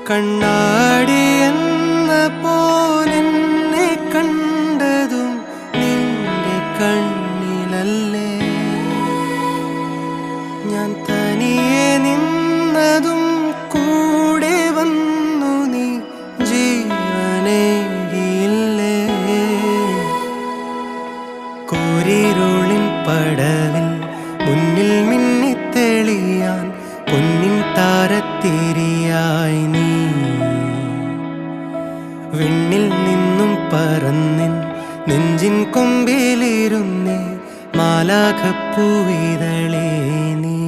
കണ്ണാടി എന്ന പോലെന്നെ കണ്ടതും നിന്റെ കണ്ണിലല്ലേ? ഞാൻ തനിയെ നിന്നതും കൂടെ വന്നു നീ ജീവനേകിയില്ലേ? കോരിരുളിൻ പടവിൽ മുന്നിൽ മിന്നിത്തെളിയാൻ പൊന്നിൻ താരത്തിരിയായി നീ വിണ്ണിൽ നിന്നും പറന്നിൻ നെഞ്ചിൻ കൊമ്പിലിരുന്നേ മാലാഖപ്പൂവിതളേ നീ.